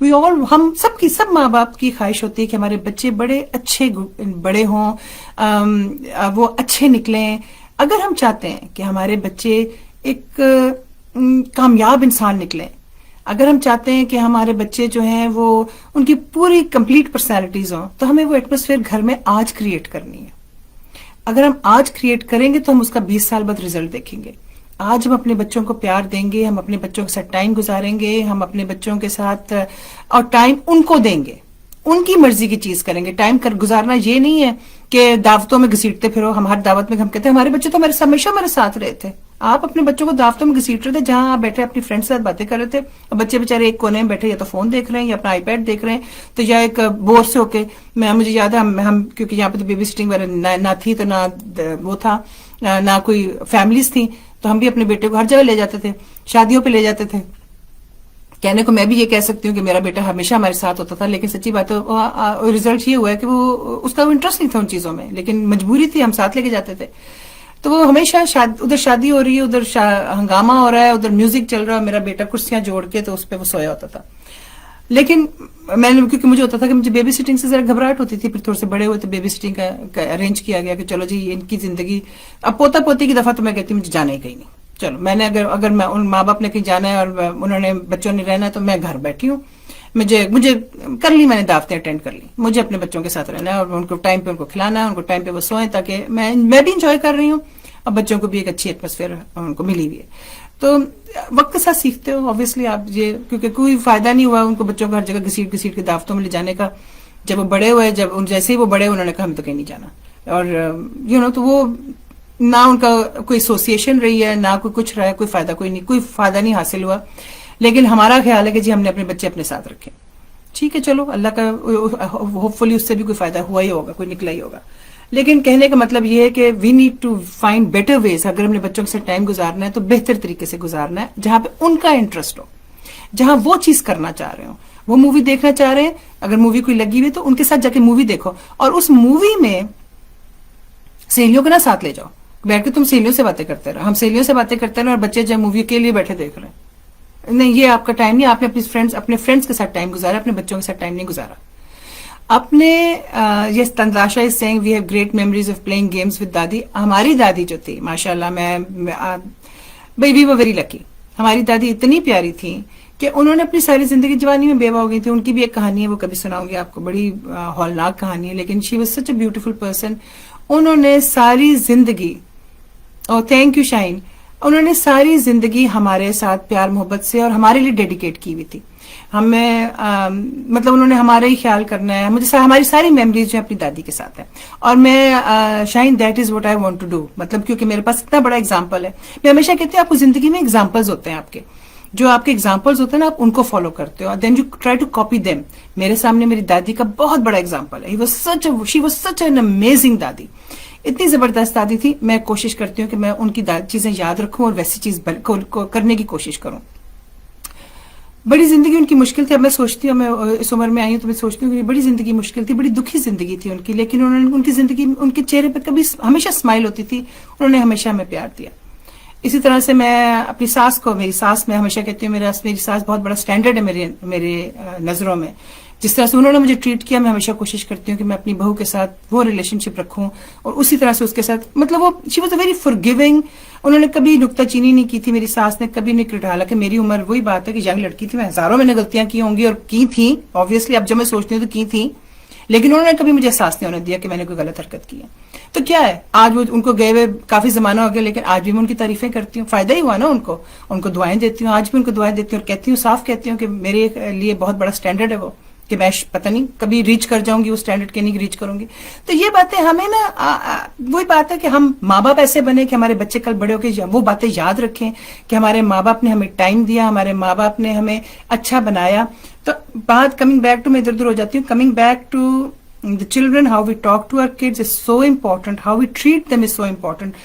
وی آل ہم سب ماں باپ کی خواہش ہوتی ہے کہ ہمارے بچے بڑے اچھے بڑے ہوں, وہ اچھے نکلیں. اگر ہم چاہتے ہیں کہ ہمارے بچے ایک کامیاب انسان نکلیں, اگر ہم چاہتے ہیں کہ ہمارے بچے جو ہیں وہ ان کی پوری کمپلیٹ پرسنالٹیز ہوں, تو ہمیں وہ ایٹماسفیئر گھر میں آج کریٹ کرنی ہے. اگر ہم آج کریٹ کریں گے تو ہم اس کا 20 سال بعد رزلٹ دیکھیں گے. آج ہم اپنے بچوں کو پیار دیں گے, ہم اپنے بچوں کے ساتھ ٹائم گزاریں گے, ہم اپنے بچوں کے ساتھ اور ٹائم ان کو دیں گے, ان کی مرضی کی چیز کریں گے. ٹائم گزارنا یہ نہیں ہے کہ دعوتوں میں گھسیٹتے پھرو. ہم ہر دعوت میں ہم کہتے ہیں ہمارے بچے تو ہمیشہ ہمارے ساتھ رہے تھے. آپ اپنے بچوں کو دعوتوں میں گھسیٹ رہے تھے جہاں آپ بیٹھے اپنی فرینڈ کے ساتھ باتیں کر رہے تھے, اور بچے بےچارے ایک کونے میں بیٹھے یا تو فون دیکھ رہے ہیں یا اپنا آئی پیڈ دیکھ رہے ہیں, تو یا ایک بور سے ہو کے. مجھے یاد ہے ہم کیونکہ یہاں پہ تو بیبی سٹنگ وغیرہ نہ تھی, تو نہ وہ تھا, نہ کوئی فیملیز تھیں, تو ہم بھی اپنے بیٹے کو ہر جگہ لے جاتے تھے, شادیوں پہ لے جاتے تھے. کہنے کو میں بھی یہ کہہ سکتی ہوں کہ میرا بیٹا ہمیشہ ہمارے ساتھ ہوتا تھا, لیکن سچی بات ہے ریزلٹ یہ ہوا ہے کہ وہ اس کا انٹرسٹ نہیں تھا ان چیزوں میں, لیکن مجبوری تھی, ہم ساتھ لے کے جاتے تھے. تو وہ ہمیشہ ادھر شادی ہو رہی ہے, ادھر ہنگامہ ہو رہا ہے, ادھر میوزک چل رہا ہے, میرا بیٹا کرسیاں جوڑ کے تو اس پہ وہ سویا ہوتا تھا. لیکن میں نے کیونکہ مجھے ہوتا تھا کہ مجھے بیبی سٹنگ سے ذرا گھبراہٹ ہوتی تھی, پھر تھوڑے سے بڑے ہوئے تو بیبی سٹنگ کا ارینج کیا گیا کہ چلو جی ان کی زندگی. اب پوتا پوتی کی دفعہ تو میں کہتی ہوں مجھے جانا ہی کہیں نہیں. چلو میں نے اگر ان ماں باپ نے کہیں جانا ہے اور انہوں نے بچوں نے رہنا ہے تو میں گھر بیٹھی ہوں. مجھے کر لی, میں نے دعوتیں اٹینڈ کر لی. مجھے اپنے بچوں کے ساتھ رہنا ہے اور ان کو ٹائم پہ ان کو کھلانا ہے, ان کو ٹائم پہ وہ سوئیں, تاکہ میں بھی انجوائے کر رہی ہوں اور بچوں کو بھی ایک اچھی ایٹماسفیئر ان کو ملی ہوئی ہے. تو وقت کے ساتھ سیکھتے ہو آبویسلی آپ یہ, کیونکہ کوئی فائدہ نہیں ہوا ان کو بچوں کو ہر جگہ گھسیٹ کے دعوتوں میں لے جانے کا. جب وہ بڑے ہوئے, جیسے ہی وہ بڑے انہوں نے کہا ہم تو کہیں نہیں جانا, اور تو وہ نہ ان کا کوئی ایسوسیشن رہی ہے, نہ کوئی کچھ رہا ہے, کوئی فائدہ نہیں حاصل ہوا. لیکن ہمارا خیال ہے کہ جی ہم نے اپنے بچے اپنے ساتھ رکھے. ٹھیک ہے, چلو اللہ کا ہوپ فلی اس سے بھی کوئی فائدہ ہوا ہی ہوگا, کوئی نکلا ہی ہوگا. لیکن کہنے کا مطلب یہ ہے کہ we need to find better ways. اگر ہم نے بچوں کے ساتھ ٹائم گزارنا ہے تو بہتر طریقے سے گزارنا ہے, جہاں پہ ان کا انٹرسٹ ہو, جہاں وہ چیز کرنا چاہ رہے ہوں. وہ مووی دیکھنا چاہ رہے ہیں, اگر مووی کوئی لگی ہوئی تو ان کے ساتھ جا کے مووی دیکھو, اور اس مووی میں سہیلیوں کو نہ ساتھ لے جاؤ, بیٹھ کے تم سہیلیوں سے باتیں کرتے رہو. ہم سہیلیوں سے باتیں کرتے رہے اور بچے جب مووی کے لیے بیٹھے دیکھ رہے ہیں. نہیں, یہ آپ کا ٹائم نہیں. آپ نے اپنے فرینڈس کے ساتھ ٹائم گزارا, اپنے بچوں کے ساتھ ٹائم نہیں گزارا. اپنے یس تنداشا as seeing we have great memories of playing games with دادی. ہماری دادی جو تھی ماشاء اللہ, وی ور ویری لکی. ہماری دادی اتنی پیاری تھی کہ انہوں نے اپنی ساری زندگی, جوانی میں بیوہ ہو گئی تھی. ان کی بھی ایک کہانی ہے, وہ کبھی سناؤں گی آپ کو, بڑی ہولناک کہانی ہے, لیکن شی was such a beautiful person. انہوں نے ساری زندگی, اور تھینک یو شاہین, انہوں نے ساری زندگی ہمارے ساتھ پیار محبت سے اور ہمارے لیے ڈیڈیکیٹ کی ہوئی تھی. ہمیں مطلب انہوں نے ہمارا ہی خیال کرنا ہے. مجھے ہماری ساری میموریز جو اپنی دادی کے ساتھ ہیں, اور میں شاہین that is what I want to do. مطلب کیونکہ میرے پاس اتنا بڑا اگزامپل ہے. میں ہمیشہ کہتی ہوں آپ کو زندگی میں اگزامپلز ہوتے ہیں, آپ کے جو آپ کے اگزامپلز ہوتے ہیں نا, آپ ان کو فالو کرتے ہو, then you try to copy them. میرے سامنے میری دادی کا بہت بڑا اگزامپل ہے. She was such an amazing دادی. اتنی زبردست دادی تھی. میں کوشش کرتی ہوں کہ میں ان کی چیزیں یاد رکھوں اور ویسی چیز کرنے کی کوشش کروں. بڑی زندگی ان کی مشکل تھی. اب میں سوچتی ہوں, میں اس عمر میں آئی ہوں تو میں سوچتی ہوں کہ بڑی زندگی مشکل تھی, بڑی دکھی زندگی تھی ان کی, لیکن انہوں نے ان کی زندگی, ان کے چہرے پہ کبھی ہمیشہ اسمائل ہوتی تھی. انہوں نے ہمیشہ ہمیں پیار دیا. اسی طرح سے میں اپنی ساس کو, میری ساس میں ہمیشہ کہتی ہوں میری ساس بہت بڑا اسٹینڈرڈ ہے میرے نظروں میں. جس طرح سے انہوں نے مجھے ٹریٹ کیا, میں ہمیشہ کوشش کرتی ہوں کہ میں اپنی بہو کے ساتھ وہ ریلیشن شپ رکھوں, اور اسی طرح سے اس کے ساتھ, مطلب وہ شی واز اے ویری فارگیونگ. انہوں نے کبھی نکتہ چینی نہیں کی تھی, میری ساس نے کبھی نہیں ڈالا کہ میری عمر, وہی بات ہے کہ ینگ لڑکی تھی, میں ہزاروں میں نے غلطیاں کی ہوں گی اور کی تھیں آبویسلی, اب جب میں سوچتی ہوں تو کی تھیں, لیکن انہوں نے کبھی مجھے احساس نہیں ہونے دیا کہ میں نے کوئی غلط حرکت کی ہے. تو کیا ہے, آج وہ ان کو گئے ہوئے کافی زمانہ ہو گیا, لیکن آج بھی میں ان کی تعریفیں کرتی ہوں. فائدہ ہی ہوا نا ان کو دعائیں دیتی ہوں, آج بھی ان کو دعائیں دیتی ہوں, اور کہتی ہوں, صاف کہتی ہوں کہ میرے لیے بہت بڑا اسٹینڈرڈ ہے وہ, کہ میں پتہ نہیں کبھی ریچ کر جاؤں گی وہ اسٹینڈرڈ کے, نہیں ریچ کروں گی. تو یہ باتیں ہمیں نا, وہی بات ہے کہ ہم ماں باپ ایسے بنے کہ ہمارے بچے کل بڑے ہو کے وہ باتیں یاد رکھیں کہ ہمارے ماں باپ نے ہمیں ٹائم دیا, ہمارے ماں باپ نے ہمیں اچھا بنایا. تو بات کمنگ بیک ٹو, میں ادھر ادھر ہو جاتی ہوں, coming back to the children, how we talk to our kids is so important, how we treat them is so important.